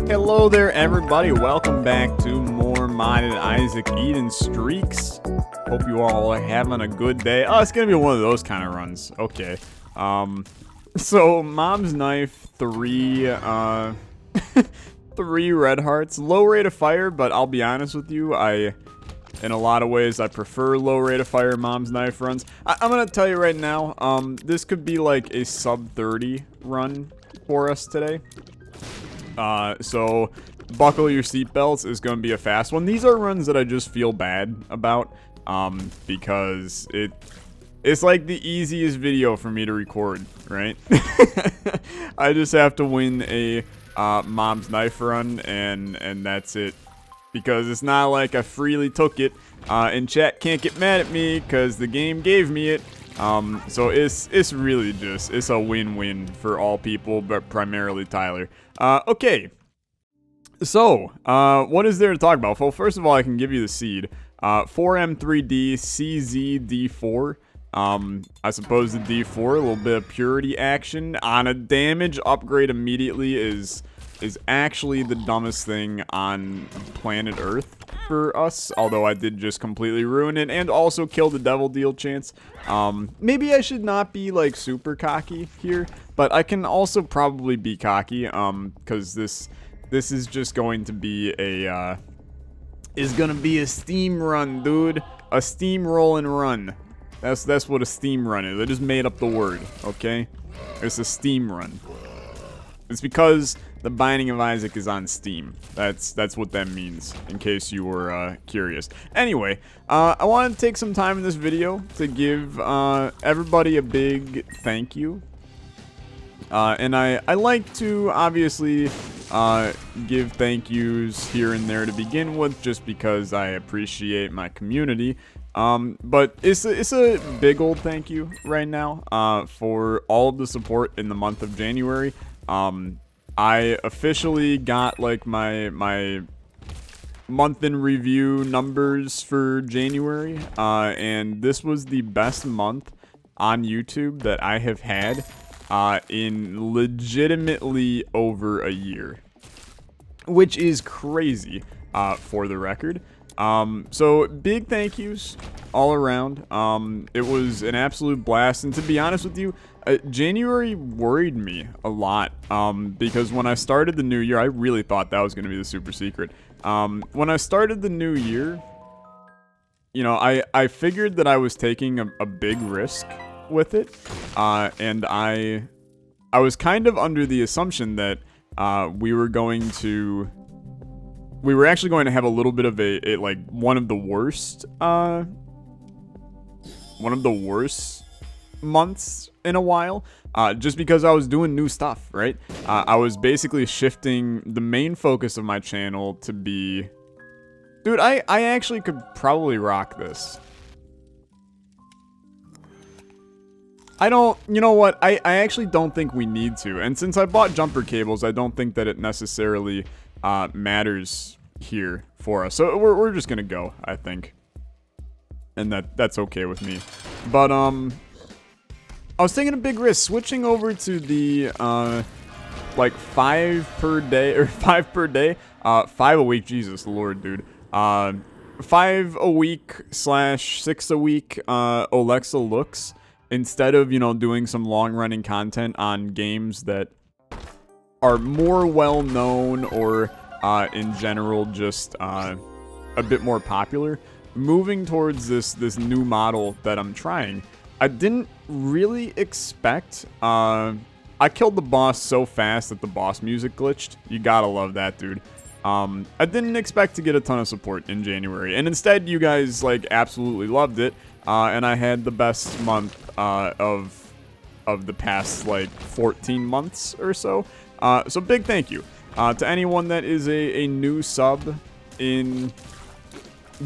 Hello there, everybody. Welcome back to more modded Isaac Eden streaks. Hope you all are having a good day. Oh, it's gonna be one of those kind of runs. Okay. So Mom's Knife 3, 3 red hearts. Low rate of fire, but I'll be honest with you, in a lot of ways, I prefer low rate of fire Mom's Knife runs. I'm gonna tell you right now, this could be like a sub 30 run for us today. So buckle your seatbelts, is going to be a fast one. These are runs that I just feel bad about, because it's like the easiest video for me to record, right? I just have to win a Mom's Knife run, and that's it. Because it's not like I freely took it, and chat can't get mad at me because the game gave me it. So it's really just, it's a win-win for all people, but primarily Tyler. Okay. So, what is there to talk about? Well, first of all, I can give you the seed. 4M3D CZD4. I suppose the D4, a little bit of purity action on a damage upgrade immediately is actually the dumbest thing on planet Earth for us, although I did just completely ruin it and also kill the devil deal chance. Maybe I should not be like super cocky here, but I can also probably be cocky, because this is just going to be a steam run, dude. A steamroll and run. That's what a steam run is. I just made up the word, okay? It's a steam run. It's because the Binding of Isaac is on Steam. That's what that means, in case you were curious. Anyway, I want to take some time in this video to give everybody a big thank you. And I like to obviously give thank yous here and there to begin with, just because I appreciate my community. But it's a big old thank you right now for all of the support in the month of January. I officially got like my month in review numbers for January, and this was the best month on YouTube that I have had in legitimately over a year, which is crazy for the record. So big thank yous all around. It was an absolute blast, and to be honest with you, January worried me a lot, because when I started the new year, I really thought that was going to be the super secret. When I started the new year, you know, I figured that I was taking a big risk with it, and I was kind of under the assumption that we were actually going to have a little bit of a like one of the worst months in a while, just because I was doing new stuff, right? I was basically shifting the main focus of my channel to be, dude, I actually could probably rock this. You know what, I actually don't think we need to, and since I bought jumper cables, I don't think that it necessarily matters here for us, so we're just gonna go, I think, and that's okay with me. But I was taking a big risk switching over to the like 5 per day, or 5 per day, 5 a week. Jesus Lord, dude. 5 a week / 6 a week Olexa looks, instead of, you know, doing some long running content on games that are more well known, or in general just a bit more popular. Moving towards this new model that I'm trying, I didn't really expect. I killed the boss so fast that the boss music glitched. You gotta love that, dude. I didn't expect to get a ton of support in January, and instead you guys like absolutely loved it, and I had the best month of the past like 14 months or so. So big thank you to anyone that is a new sub in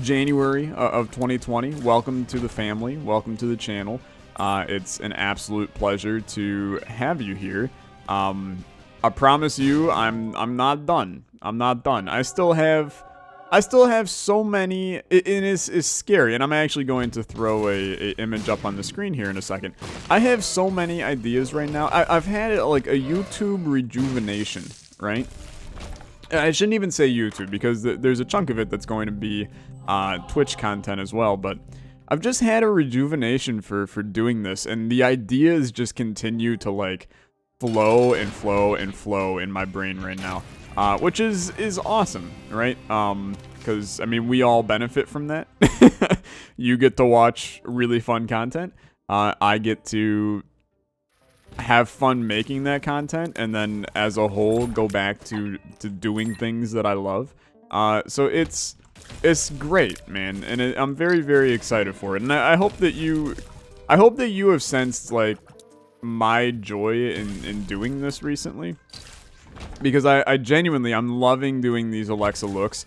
January of 2020. Welcome to the family. Welcome to the channel. It's an absolute pleasure to have you here. I promise you, I'm not done. I'm not done. I still have so many. It is scary, and I'm actually going to throw a image up on the screen here in a second. I have so many ideas right now. I've had like a YouTube rejuvenation, right? I shouldn't even say YouTube, because there's a chunk of it that's going to be Twitch content as well, but I've just had a rejuvenation for doing this, and the ideas just continue to, like, flow and flow and flow in my brain right now, which is awesome, right? Because, I mean, we all benefit from that. You get to watch really fun content. I get to have fun making that content, and then as a whole go back to doing things that I love. So it's great, man, and I'm very, very excited for it. And I hope that you have sensed, like, my joy in doing this recently, because I genuinely, I'm loving doing these Olexa looks.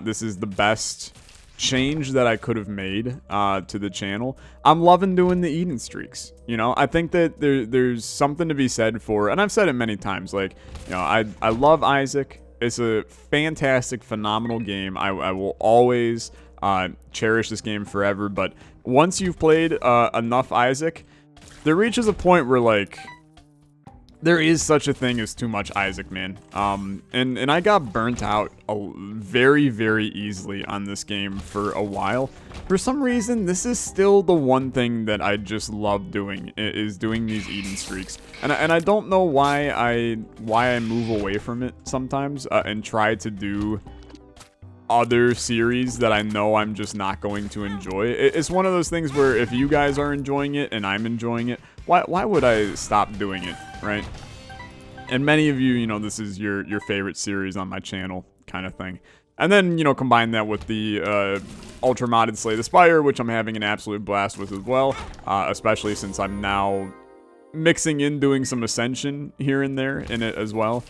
This is the best change that I could have made to the channel. I'm loving doing the eating streaks. You know, I think that there's something to be said for, and I've said it many times, like, you know, I love Isaac. It's a fantastic, phenomenal game. I will always cherish this game forever, but once you've played enough Isaac, there reaches a point where, like, there is such a thing as too much Isaac, man. And I got burnt out very, very easily on this game for a while. For some reason, this is still the one thing that I just love doing, is doing these eating streaks. And I don't know why I move away from it sometimes and try to do other series that I know I'm just not going to enjoy. It's one of those things where if you guys are enjoying it and I'm enjoying it, why would I stop doing it, right? And many of you, you know, this is your favorite series on my channel kind of thing. And then, you know, combine that with the ultra modded Slay the Spire, which I'm having an absolute blast with as well, especially since I'm now mixing in doing some Ascension here and there in it as well.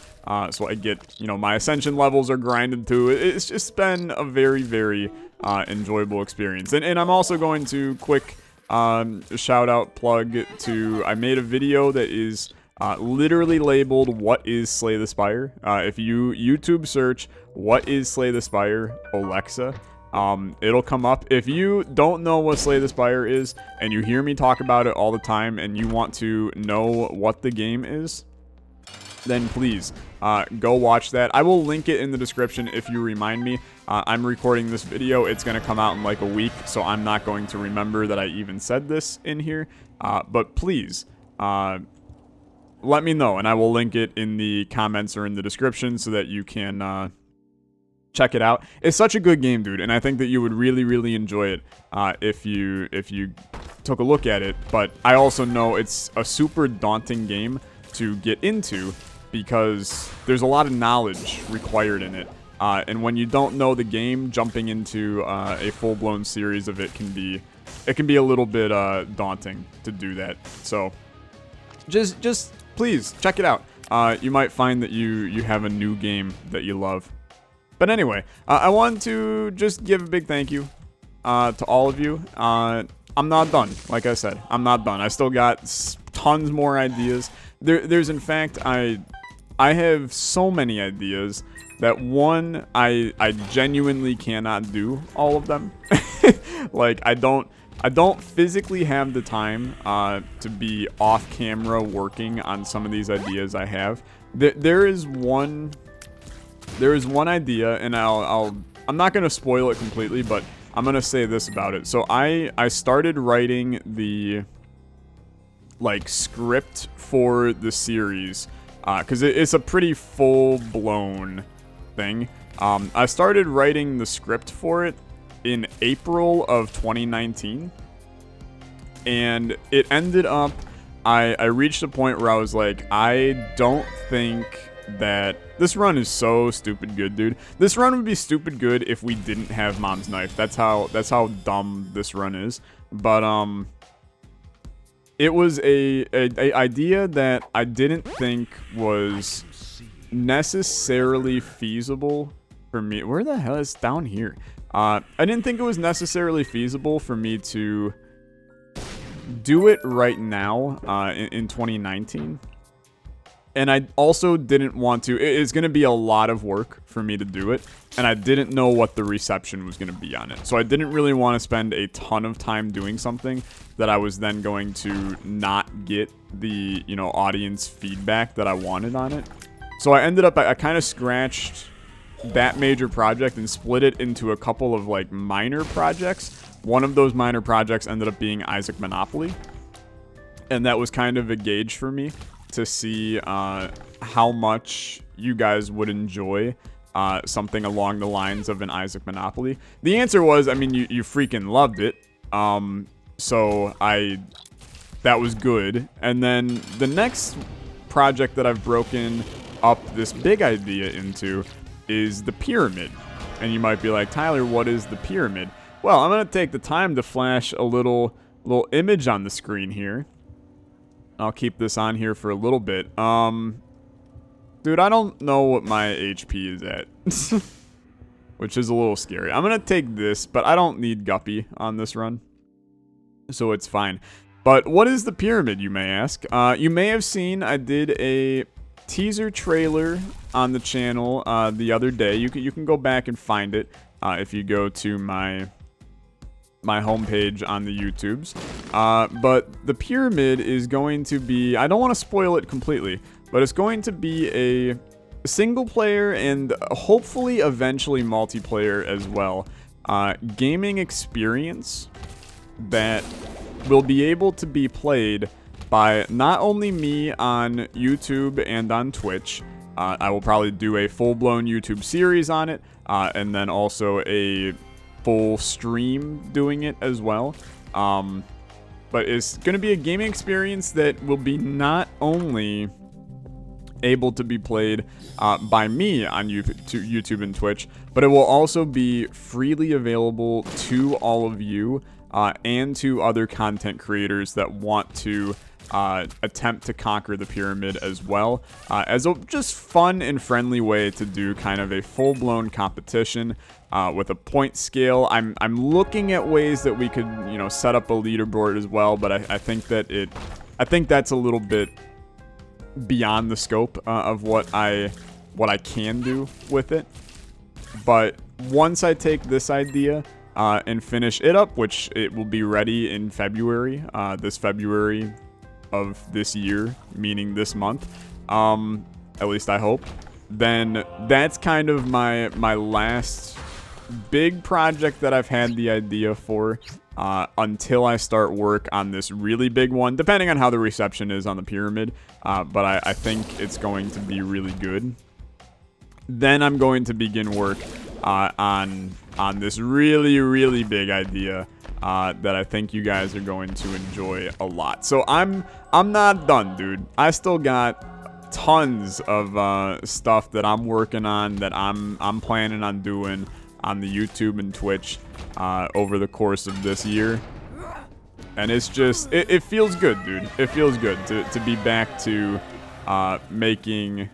So I get, you know, my Ascension levels are grinded too. It's just been a very, very enjoyable experience. And I'm also going to quick shout out plug to, I made a video that is literally labeled "What is Slay the Spire?" If you YouTube search "What is Slay the Spire?" Olexa, it'll come up. If you don't know what Slay the Spire is, and you hear me talk about it all the time, and you want to know what the game is, then please go watch that. I will link it in the description if you remind me. I'm recording this video. It's going to come out in like a week, so I'm not going to remember that I even said this in here. But please, let me know, and I will link it in the comments or in the description so that you can check it out. It's such a good game, dude, and I think that you would really, really enjoy it if you took a look at it. But I also know it's a super daunting game to get into because there's a lot of knowledge required in it. And when you don't know the game, jumping into a full-blown series of it can be a little bit daunting to do that. So just please check it out. You might find that you have a new game that you love. But anyway, I want to just give a big thank you to all of you. I'm not done. Like I said, I'm not done. I still got tons more ideas. There's in fact, I have so many ideas that one, I genuinely cannot do all of them. Like, I don't physically have the time to be off camera working on some of these ideas I have. There is one idea, and I'm not gonna spoil it completely, but I'm gonna say this about it. So I started writing the script for the series because it's a pretty full-blown thing. I started writing the script for it in April of 2019, and it ended up, I reached a point where I was like, I don't think that this run is so stupid good, dude. This run would be stupid good if we didn't have Mom's Knife. That's how dumb this run is. But it was a idea that I didn't think was necessarily feasible for me. Where the hell is down here? I didn't think it was necessarily feasible for me to do it right now in 2019. And I also didn't want to. It's going to be a lot of work for me to do it, and I didn't know what the reception was going to be on it. So I didn't really want to spend a ton of time doing something that I was then going to not get the, you know, audience feedback that I wanted on it. So I ended up, I kind of scratched that major project and split it into a couple of like minor projects. One of those minor projects ended up being Isaac Monopoly, and that was kind of a gauge for me to see how much you guys would enjoy something along the lines of an Isaac Monopoly. The answer was, I mean, you freaking loved it. So that was good. And then the next project that I've broken up this big idea into is the pyramid. And you might be like, Tyler, what is the pyramid? Well, I'm going to take the time to flash a little image on the screen here. I'll keep this on here for a little bit. Dude, I don't know what my HP is at. Which is a little scary. I'm going to take this, but I don't need Guppy on this run. So it's fine. But what is the pyramid, you may ask? You may have seen I did a teaser trailer on the channel the other day. You can go back and find it if you go to my homepage on the YouTubes. But the pyramid is going to be, I don't want to spoil it completely, but it's going to be a single player and hopefully eventually multiplayer as well. Gaming experience that will be able to be played by not only me on YouTube and on Twitch. I will probably do a full-blown YouTube series on it, and then also a full stream doing it as well. But it's going to be a gaming experience that will be not only able to be played by me on YouTube and Twitch, but it will also be freely available to all of you and to other content creators that want to attempt to conquer the pyramid as well, as a just fun and friendly way to do kind of a full-blown competition with a point scale. I'm looking at ways that we could, you know, set up a leaderboard as well, but I think that's a little bit beyond the scope of what I can do with it. But once I take this idea and finish it up, which it will be ready in February, this February of this year, meaning this month, at least I hope, then that's kind of my last big project that I've had the idea for until I start work on this really big one, depending on how the reception is on the pyramid, but I think it's going to be really good. Then I'm going to begin work on this really, really big idea that I think you guys are going to enjoy a lot. So I'm not done, dude. I still got tons of stuff that I'm working on, that I'm planning on doing on the YouTube and Twitch over the course of this year. And it's just, it feels good, dude. It feels good to be back to making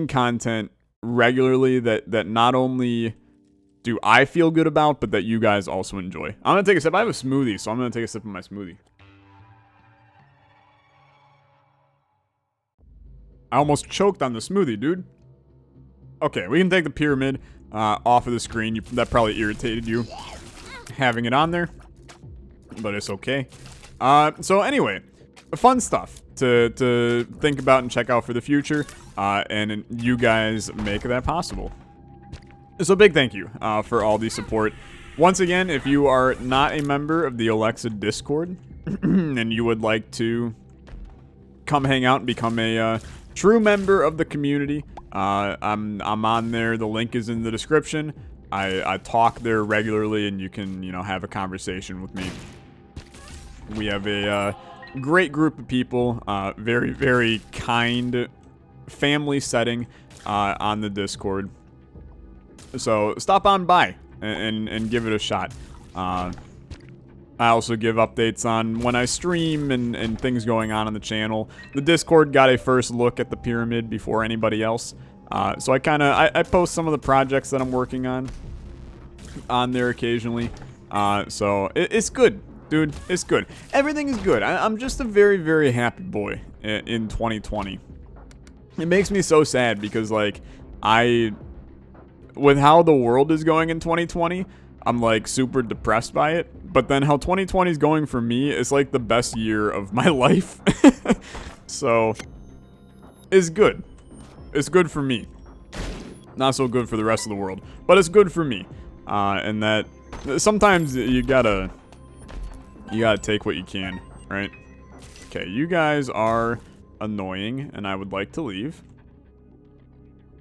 content regularly that not only do I feel good about, but that you guys also enjoy. I'm going to take a sip. I have a smoothie, so I'm going to take a sip of my smoothie. I almost choked on the smoothie, dude. Okay, we can take the pyramid off of the screen. That probably irritated you having it on there, but it's okay. So anyway, fun stuff to think about and check out for the future, and you guys make that possible. So big thank you for all the support. Once again, if you are not a member of the Olexa Discord and you would like to come hang out and become a true member of the community, I'm on there. The link is in the description. I talk there regularly, and you can, you know, have a conversation with me. We have a great group of people, very, very kind family setting on the Discord. So stop on by and give it a shot. I also give updates on when I stream and things going on the channel. The Discord got a first look at the pyramid before anybody else. So I post some of the projects that I'm working on there occasionally. So it's good, dude. It's good. Everything is good. I'm just a very, very happy boy in 2020. It makes me so sad because, like, with how the world is going in 2020, I'm like super depressed by it. But then how 2020 is going for me is like the best year of my life. So it's good. It's good for me. Not so good for the rest of the world, but it's good for me. And that sometimes you gotta take what you can, right? Okay, you guys are annoying, and I would like to leave.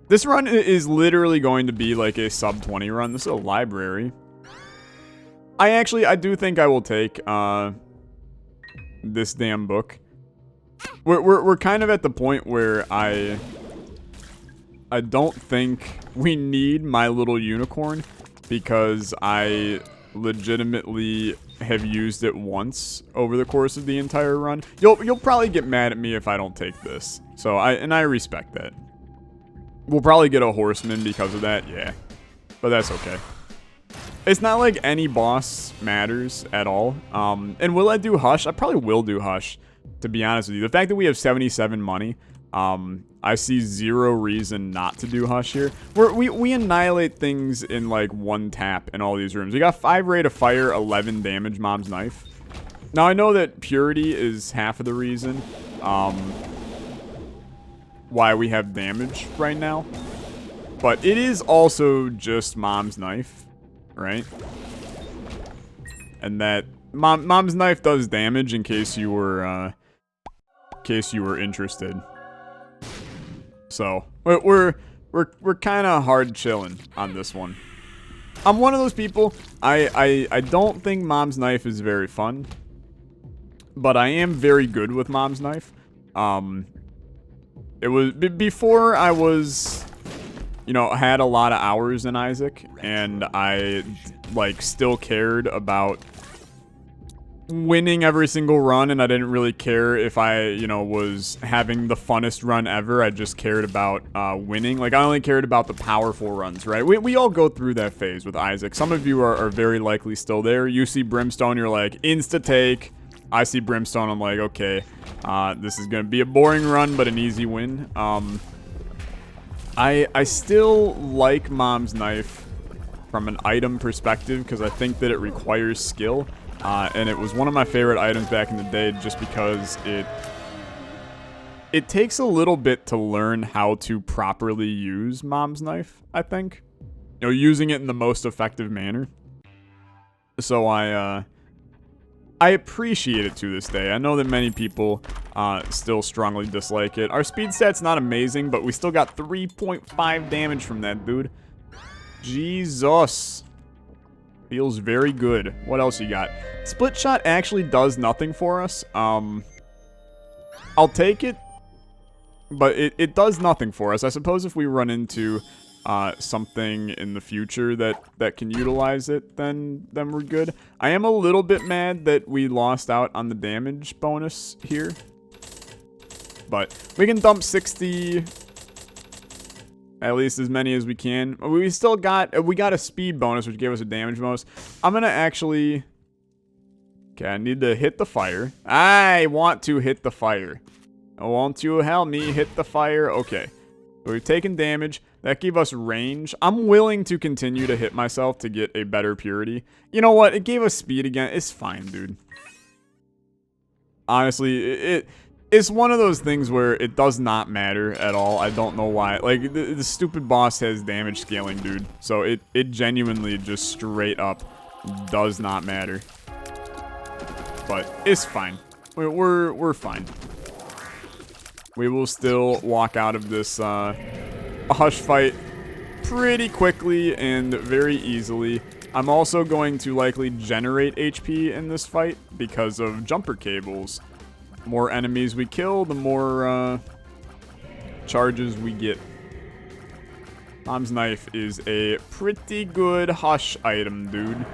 This run is literally going to be like a sub 20 run. This is a library. I do think I will take this damn book. We're kind of at the point where I don't think we need my little unicorn, because I legitimately have used it once over the course of the entire run. You'll probably get mad at me if I don't take this. So I respect that. We'll probably get a horseman because of that, yeah. But that's okay. It's not like any boss matters at all. And will I do Hush? I probably will do Hush, to be honest with you. The fact that we have 77 money, I see zero reason not to do Hush here. We annihilate things in like one tap in all these rooms. We got 5 rate of fire, 11 damage, Mom's Knife. Now I know that Purity is half of the reason why we have damage right now. But it is also just Mom's Knife, right? And that Mom's Knife does damage, in case you were interested. So we're kind of hard chilling on this one. I'm one of those people. I don't think Mom's Knife is very fun, but I am very good with Mom's Knife. It was before I was, had a lot of hours in Isaac, and I like still cared about winning every single run, and I didn't really care if I, was having the funnest run ever. I just cared about winning. Like, I only cared about the powerful runs, right? We all go through that phase with Isaac. Some of you are very likely still there. You see Brimstone, you're like, insta-take. I see Brimstone, I'm like, okay, this is going to be a boring run, but an easy win. I still like Mom's Knife from an item perspective, because I think that it requires skill. And it was one of my favorite items back in the day, just because it takes a little bit to learn how to properly use Mom's Knife, I think. Using it in the most effective manner. So I appreciate it to this day. I know that many people still strongly dislike it. Our speed stat's not amazing, but we still got 3.5 damage from that, dude. Jesus. Feels very good. What else you got? Split shot actually does nothing for us. I'll take it, but it does nothing for us. I suppose if we run into something in the future that can utilize it, then we're good. I am a little bit mad that we lost out on the damage bonus here, but we can dump 60. At least as many as we can. We still got a speed bonus, which gave us a damage bonus. I'm gonna actually... Okay, I need to hit the fire. I want to hit the fire. Won't you help me hit the fire? Okay. We've taken damage. That gave us range. I'm willing to continue to hit myself to get a better purity. You know what? It gave us speed again. It's fine, dude. Honestly, it's one of those things where it does not matter at all. I don't know why. Like, the stupid boss has damage scaling, dude. So it genuinely just straight up does not matter. But it's fine. We're fine. We will still walk out of this Hush fight pretty quickly and very easily. I'm also going to likely generate HP in this fight because of jumper cables. More enemies we kill, the more charges we get. Mom's Knife is a pretty good Hush item, dude.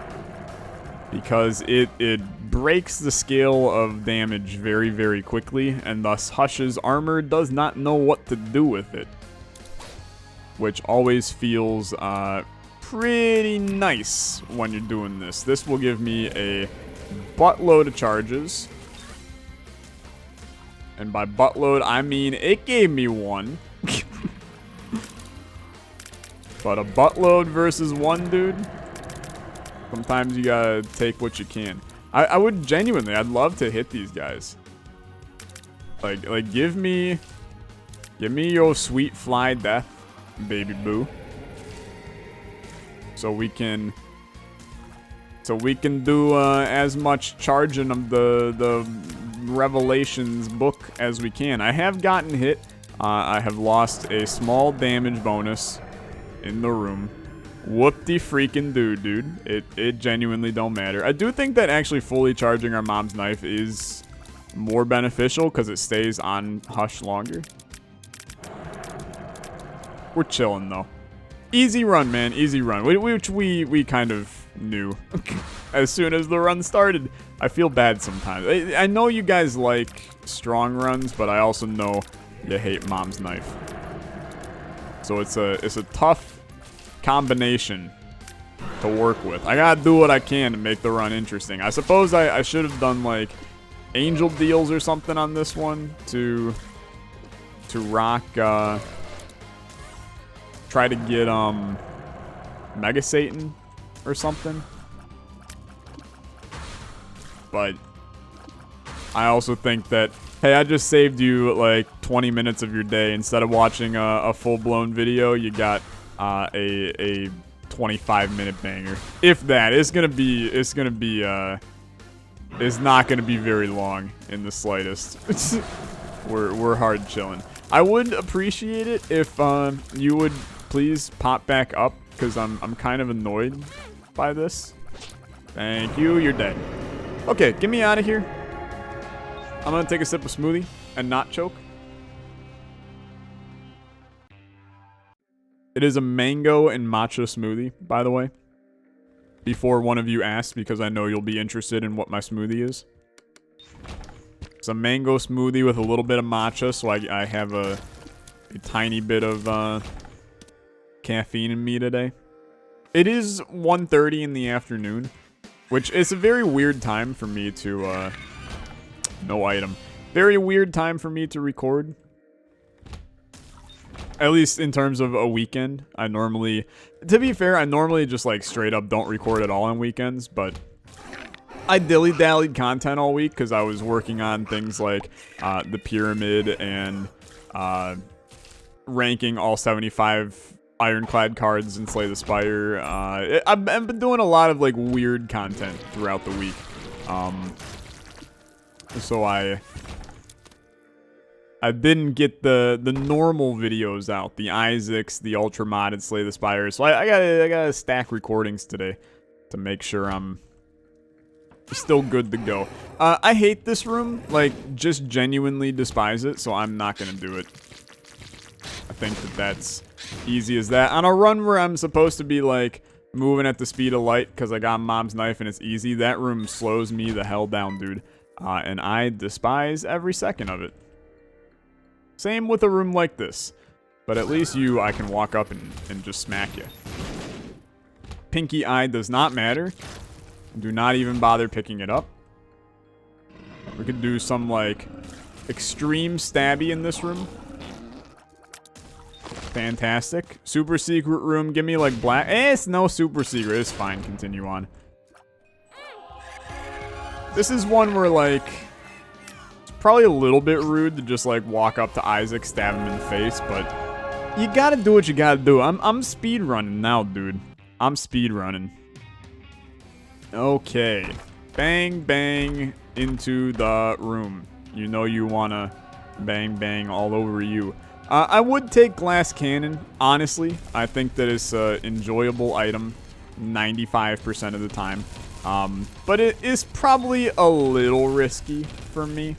Because it breaks the scale of damage very, very quickly, and thus Hush's armor does not know what to do with it. Which always feels pretty nice when you're doing this. This will give me a buttload of charges. And by buttload, I mean it gave me one. But a buttload versus one, dude. Sometimes you gotta take what you can. I would genuinely, I'd love to hit these guys. Like give me your sweet fly death, baby boo. so we can do as much charging of the Revelations book as we can. I have gotten hit. I have lost a small damage bonus in the room. Whoop-de-freaking-do, dude. It genuinely don't matter. I do think that actually fully charging our mom's knife is more beneficial because it stays on Hush longer. We're chilling, though. Easy run, man. Easy run. Which we kind of knew as soon as the run started. I feel bad sometimes. I know you guys like strong runs, but I also know you hate mom's knife. So it's a tough combination to work with. I gotta do what I can to make the run interesting. I suppose I should have done like angel deals or something on this one to rock try to get Mega Satan or something. But I also think that, hey, I just saved you like 20 minutes of your day. Instead of watching a full-blown video, you got a 25-minute banger. If that. It's not gonna be very long in the slightest. We're hard chilling. I would appreciate it if you would please pop back up, because I'm kind of annoyed by this. Thank you. You're dead. Okay, get me out of here. I'm gonna take a sip of smoothie and not choke. It is a mango and matcha smoothie, by the way. Before one of you asks, because I know you'll be interested in what my smoothie is. It's a mango smoothie with a little bit of matcha, so I have a tiny bit of caffeine in me today. It is 1:30 in the afternoon, which is a very weird time for me to, no item. Very weird time for me to record. At least in terms of a weekend. To be fair, I normally just like straight up don't record at all on weekends, but I dilly-dallied content all week because I was working on things like the pyramid and ranking all 75 ironclad cards in Slay the Spire. I've been doing a lot of like weird content throughout the week. So I didn't get the normal videos out, the Isaacs, the ultra modded Slay the Spire. So I gotta stack recordings today to make sure I'm still good to go. I hate this room, like just genuinely despise it, so I'm not gonna do it. I think that's easy as that. On a run where I'm supposed to be like moving at the speed of light because I got mom's knife and it's easy, that room slows me the hell down, dude. And I despise every second of it. Same with a room like this. But at least I can walk up and just smack you. Pinky eye does not matter. Do not even bother picking it up. We could do some, like, extreme stabby in this room. Fantastic. Super secret room. Give me, like, black. It's no super secret. It's fine. Continue on. This is one where, like, it's probably a little bit rude to just, like, walk up to Isaac, stab him in the face, but you gotta do what you gotta do. I'm speed running now, dude. I'm speed running. Okay. Bang, bang into the room. You know you wanna bang, bang all over you. I would take glass cannon, honestly. I think that it's an enjoyable item 95% of the time. But it is probably a little risky for me.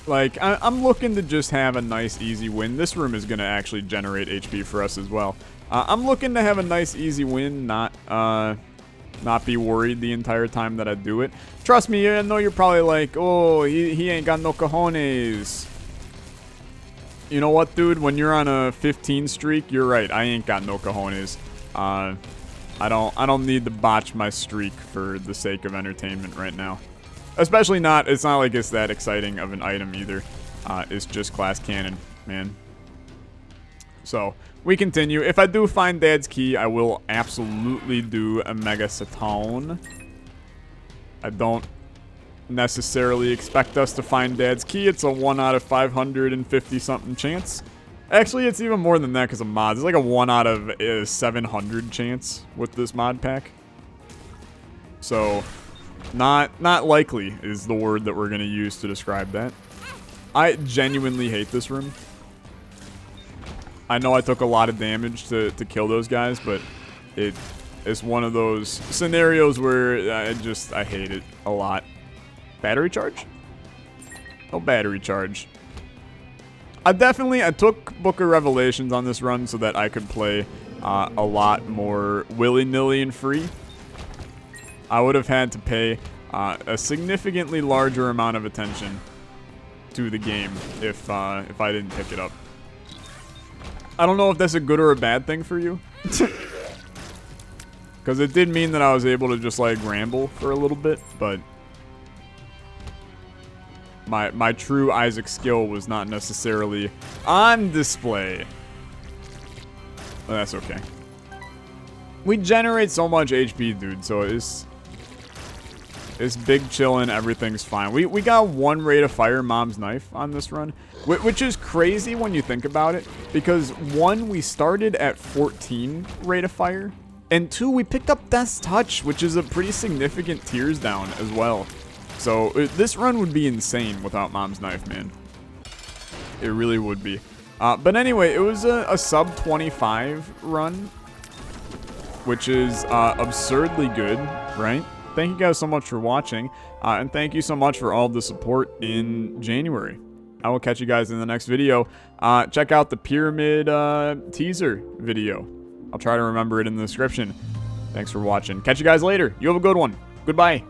Like, I'm looking to just have a nice, easy win. This room is going to actually generate HP for us as well. I'm looking to have a nice, easy win, not be worried the entire time that I do it. Trust me, I know you're probably like, oh, he ain't got no cojones. You know what, dude? When you're on a 15 streak, you're right. I ain't got no cojones. I don't need to botch my streak for the sake of entertainment right now. Especially not, it's not like it's that exciting of an item either. It's just glass cannon, man. So, we continue. If I do find Dad's key, I will absolutely do a Mega Satan. I don't necessarily expect us to find Dad's key. It's a 1 out of 550 something chance. Actually, it's even more than that because of mods. It's like a 1 out of 700 chance with this mod pack. So, not likely is the word that we're going to use to describe that. I genuinely hate this room. I know I took a lot of damage to kill those guys, but it's one of those scenarios where I hate it a lot. Battery charge? No battery charge. I took Book of Revelations on this run so that I could play a lot more willy-nilly and free. I would have had to pay a significantly larger amount of attention to the game if I didn't pick it up. I don't know if that's a good or a bad thing for you. Because it did mean that I was able to just like ramble for a little bit, but my true Isaac skill was not necessarily on display. But that's okay. We generate so much HP, dude, so it's big chillin', everything's fine. We got 1 rate of fire Mom's Knife on this run, which is crazy when you think about it, because 1, we started at 14 rate of fire, and 2, we picked up Death's Touch, which is a pretty significant tears down as well. So this run would be insane without Mom's Knife, man. It really would be. But anyway, it was a sub 25 run, which is absurdly good, right? Thank you guys so much for watching, and thank you so much for all the support in January. I will catch you guys in the next video. Check out the Pyramid teaser video. I'll try to remember it in the description. Thanks for watching. Catch you guys later. You have a good one. Goodbye.